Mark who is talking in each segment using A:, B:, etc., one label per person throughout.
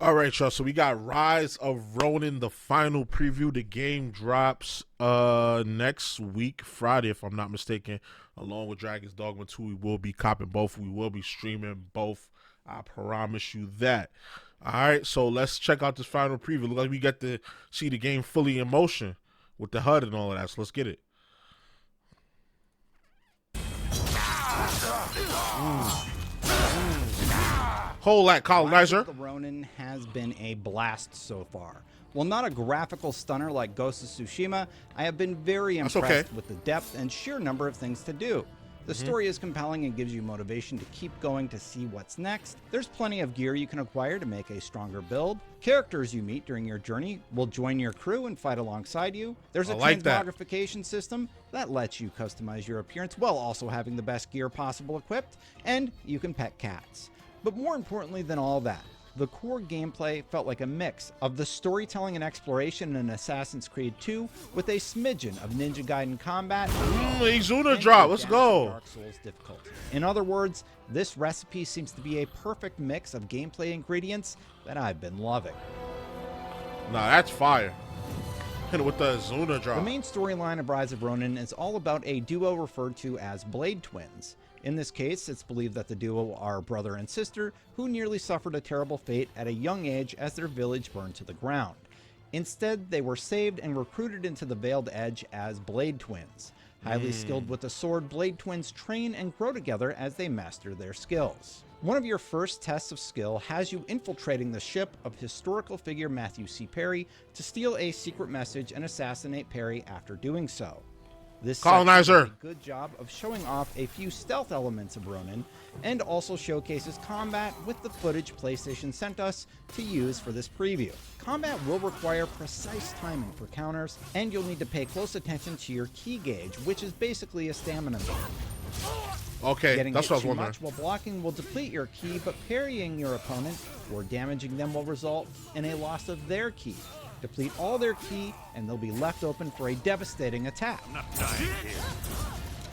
A: All right, y'all. So we got Rise of Ronin, the final preview. The game drops next week, Friday, if I'm not mistaken, along with Dragon's Dogma 2. We will be copping both. We will be streaming both. I promise you that. All right, so let's check out this final preview. Look like we get to see the game fully in motion with the HUD and all of that. So let's get it. Hold that, colonizer.
B: The Ronin has been a blast so far. While not a graphical stunner like Ghost of Tsushima, I have been very impressed with the depth and sheer number of things to do. The story is compelling and gives you motivation to keep going to see what's next. There's plenty of gear you can acquire to make a stronger build. Characters you meet during your journey will join your crew and fight alongside you. There's a transmogrification system that lets you customize your appearance while also having the best gear possible equipped, and you can pet cats. But more importantly than all that, the core gameplay felt like a mix of the storytelling and exploration in Assassin's Creed 2 with a smidgen of Ninja Gaiden combat.
A: Izuna drop, let's go.
B: Dark Souls difficulty. In other words, this recipe seems to be a perfect mix of gameplay ingredients that I've been loving.
A: Nah, that's fire. Hit it with the Izuna drop.
B: The main storyline of Rise of Ronin is all about a duo referred to as Blade Twins. In this case, it's believed that the duo are brother and sister who nearly suffered a terrible fate at a young age as their village burned to the ground. Instead, they were saved and recruited into the Veiled Edge as Blade Twins. Highly skilled with the sword, Blade Twins train and grow together as they master their skills. One of your first tests of skill has you infiltrating the ship of historical figure Matthew C. Perry to steal a secret message and assassinate Perry after doing so. This
A: colonizer
B: does a good job of showing off a few stealth elements of Ronin, and also showcases combat with the footage PlayStation sent us to use for this preview. Combat will require precise timing for counters, and you'll need to pay close attention to your ki gauge, which is basically a stamina meter.
A: Okay,
B: Getting
A: that's
B: hit
A: what I was
B: too
A: wondering.
B: much while blocking will deplete your ki, but parrying your opponent or damaging them will result in a loss of their ki. Deplete all their ki, and they'll be left open for a devastating attack.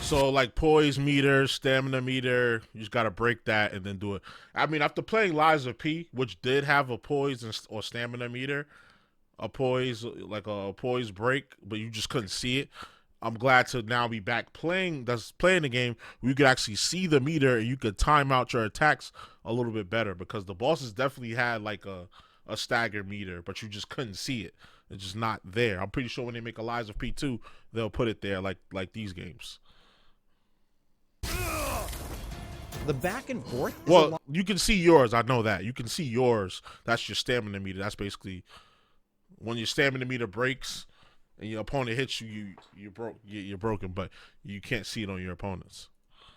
A: So like poise meter, stamina meter, you just gotta break that and then do it. I mean, after playing Lies of P, which did have a poise or stamina meter, a poise like a poise break, but you just couldn't see it. I'm glad to now be back playing the game where you could actually see the meter and you could time out your attacks a little bit better, because the bosses definitely had like a stagger meter, but you just couldn't see it. It's just not there. I'm pretty sure when they make a Lies of P2, they'll put it there like these games.
B: The back and forth is
A: well, you can see yours. I know that. You can see yours. That's your stamina meter. That's basically when your stamina meter breaks and your opponent hits you, you're broken, but you can't see it on your opponents.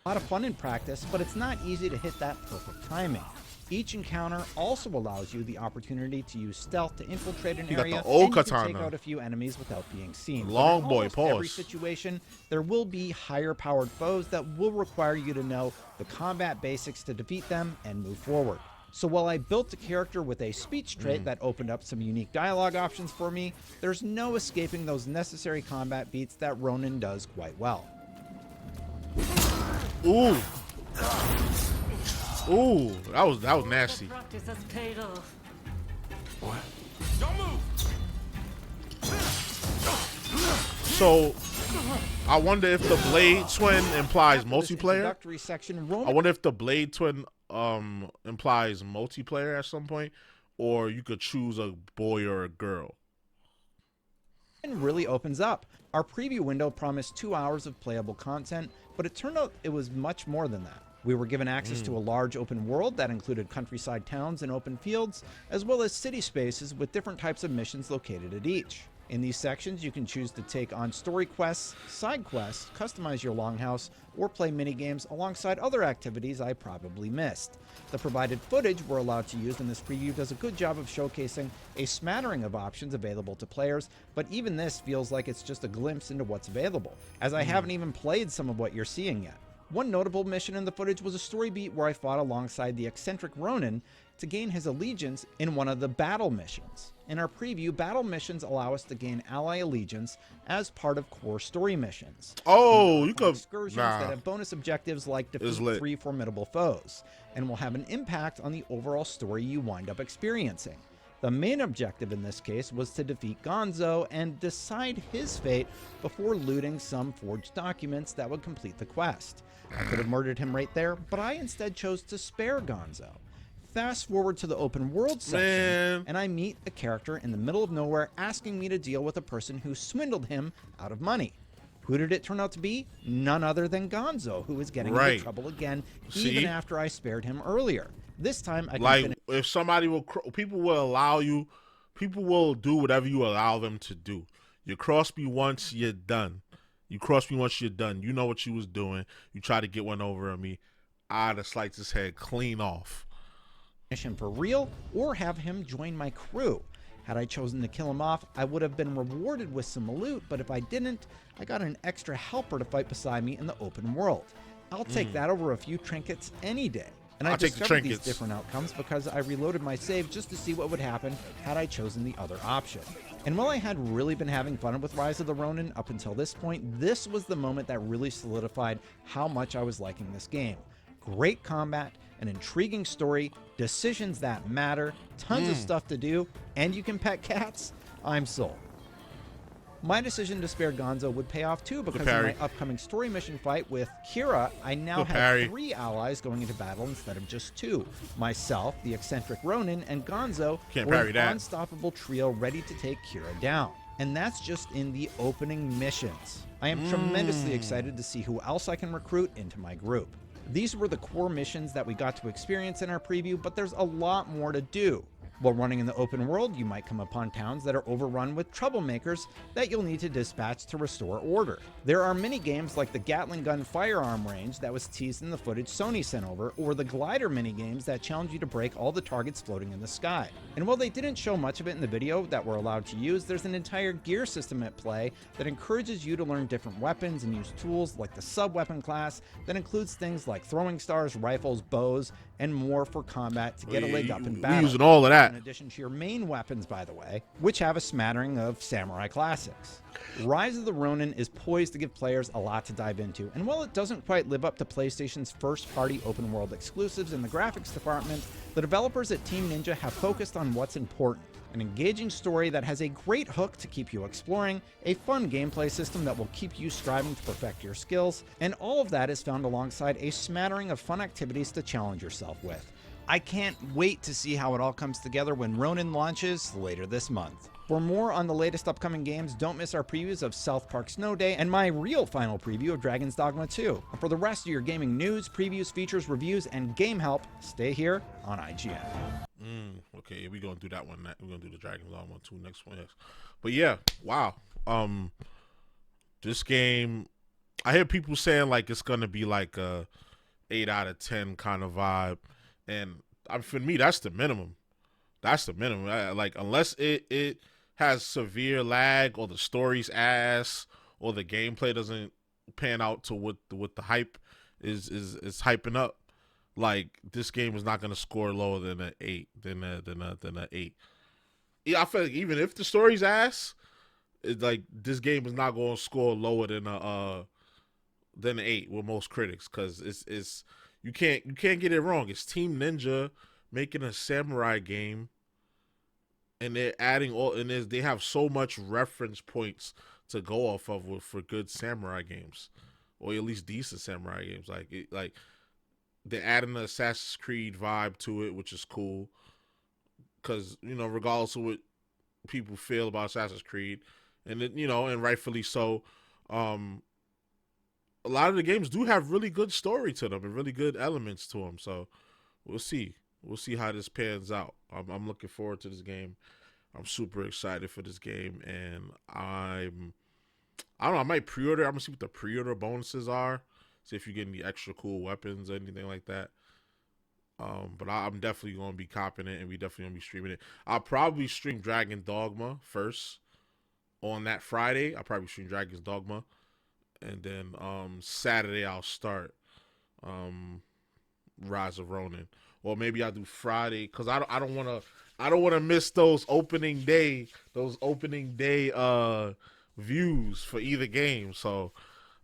B: A lot of fun in practice, but it's not easy to hit that perfect timing. Each encounter also allows you the opportunity to use stealth to infiltrate an area and you can take out a few enemies without being seen.
A: Long boy, pause.
B: In every situation, there will be higher powered foes that will require you to know the combat basics to defeat them and move forward. So while I built a character with a speech trait that opened up some unique dialogue options for me, there's no escaping those necessary combat beats that Ronin does quite well.
A: Ooh. Ooh, that was nasty.
C: What? Don't move.
A: So, I wonder if the Blade Twin implies multiplayer.
B: Introductory section, Ronin
A: I wonder if the Blade Twin implies multiplayer at some point, or you could choose a boy or a girl.
B: really opens up. Our preview window promised 2 hours of playable content, but it turned out it was much more than that. We were given access to a large open world that included countryside towns and open fields, as well as city spaces with different types of missions located at each. In these sections, you can choose to take on story quests, side quests, customize your longhouse, or play minigames alongside other activities I probably missed. The provided footage we're allowed to use in this preview does a good job of showcasing a smattering of options available to players, but even this feels like it's just a glimpse into what's available, as I haven't even played some of what you're seeing yet. One notable mission in the footage was a story beat where I fought alongside the eccentric Ronin to gain his allegiance in one of the battle missions. In our preview, battle missions allow us to gain ally allegiance as part of core story missions.
A: Oh, you could
B: excursions that have bonus objectives like defeat 3 formidable foes, and will have an impact on the overall story you wind up experiencing. The main objective in this case was to defeat Gonzo and decide his fate before looting some forged documents that would complete the quest. I could have murdered him right there, but I instead chose to spare Gonzo. Fast forward to the open world section, and I meet a character in the middle of nowhere asking me to deal with a person who swindled him out of money. Who did it turn out to be? None other than Gonzo, who is getting into trouble again, even after I spared him earlier. This time, I can
A: if somebody will, people will allow you, people will do whatever you allow them to do. You cross me once, you're done. You cross me once, you're done. You know what you was doing. You try to get one over on me. I'd have sliced his head clean off.
B: Mission for real, or have him join my crew. Had I chosen to kill him off, I would have been rewarded with some loot, but if I didn't, I got an extra helper to fight beside me in the open world. I'll take that over a few trinkets any day. And I discovered these different outcomes because I reloaded my save just to see what would happen had I chosen the other option. And while I had really been having fun with Rise of the Ronin up until this point, this was the moment that really solidified how much I was liking this game. Great combat, an intriguing story, decisions that matter, tons of stuff to do, and you can pet cats. I'm sold. My decision to spare Gonzo would pay off too, because in my upcoming story mission fight with Kira, I now have 3 allies going into battle instead of just 2. Myself, the eccentric Ronin, and Gonzo were an unstoppable trio ready to take Kira down. And that's just in the opening missions. I am tremendously excited to see who else I can recruit into my group. These were the core missions that we got to experience in our preview, but there's a lot more to do. While running in the open world, you might come upon towns that are overrun with troublemakers that you'll need to dispatch to restore order. There are mini games like the Gatling gun firearm range that was teased in the footage Sony sent over, or the glider mini games that challenge you to break all the targets floating in the sky. And while they didn't show much of it in the video that we're allowed to use, there's an entire gear system at play that encourages you to learn different weapons and use tools like the sub-weapon class that includes things like throwing stars, rifles, bows, and more for combat to get a leg up in battle.
A: Using all of that.
B: In addition to your main weapons, by the way, which have a smattering of samurai classics. Rise of the Ronin is poised to give players a lot to dive into, and while it doesn't quite live up to PlayStation's first-party open-world exclusives in the graphics department, the developers at Team Ninja have focused on what's important. An engaging story that has a great hook to keep you exploring, a fun gameplay system that will keep you striving to perfect your skills, and all of that is found alongside a smattering of fun activities to challenge yourself with. I can't wait to see how it all comes together when Ronin launches later this month. For more on the latest upcoming games, don't miss our previews of South Park Snow Day and my real final preview of Dragon's Dogma 2. And for the rest of your gaming news, previews, features, reviews, and game help, stay here on IGN.
A: Okay, we're gonna do that one. We're gonna do the Dragon's Dogma 2 next one. But yeah, wow. This game, I hear people saying like it's gonna be like a 8 out of 10 kind of vibe. And for me, that's the minimum. That's the minimum. Like, unless it has severe lag, or the story's ass, or the gameplay doesn't pan out to what the hype is hyping up, like, this game is not gonna score lower than an 8. Than a 8. Yeah, I feel like even if the story's ass, it's like this game is not gonna score lower than an 8 with most critics, because it's. You can't get it wrong. It's Team Ninja making a samurai game, and they're adding they have so much reference points to go off of for good samurai games, or at least decent samurai games. Like they're adding the Assassin's Creed vibe to it, which is cool, because regardless of what people feel about Assassin's Creed, and and rightfully so. A lot of the games do have really good story to them and really good elements to them. So we'll see. We'll see how this pans out. I'm looking forward to this game. I'm super excited for this game, and I don't know. I might pre-order. I'm gonna see what the pre-order bonuses are. See if you get any extra cool weapons or anything like that. But I'm definitely gonna be copping it, and we definitely gonna be streaming it. I'll probably stream Dragon Dogma first on that Friday. I'll probably stream Dragon's Dogma. And then Saturday I'll start Rise of Ronin. or maybe I'll do Friday because I don't want to miss those opening day views for either game. So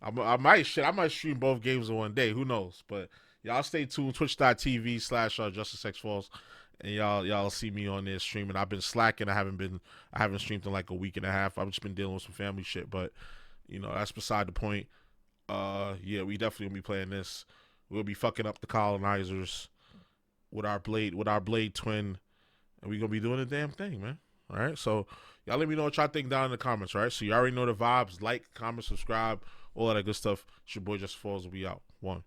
A: I might stream both games in one day. Who knows? But y'all stay tuned. Twitch.tv/JusticeXFalls, and y'all see me on there streaming. I've been slacking. I haven't streamed in like a week and a half. I've just been dealing with some family shit. But that's beside the point. Yeah, we definitely gonna be playing this. We'll be fucking up the colonizers with our blade twin, and we gonna be doing the damn thing, man. All right, so y'all let me know what y'all think down in the comments. All right, so you already know the vibes. Like, comment, subscribe, all that good stuff. It's your boy JusticeXFalls. Will be out. One.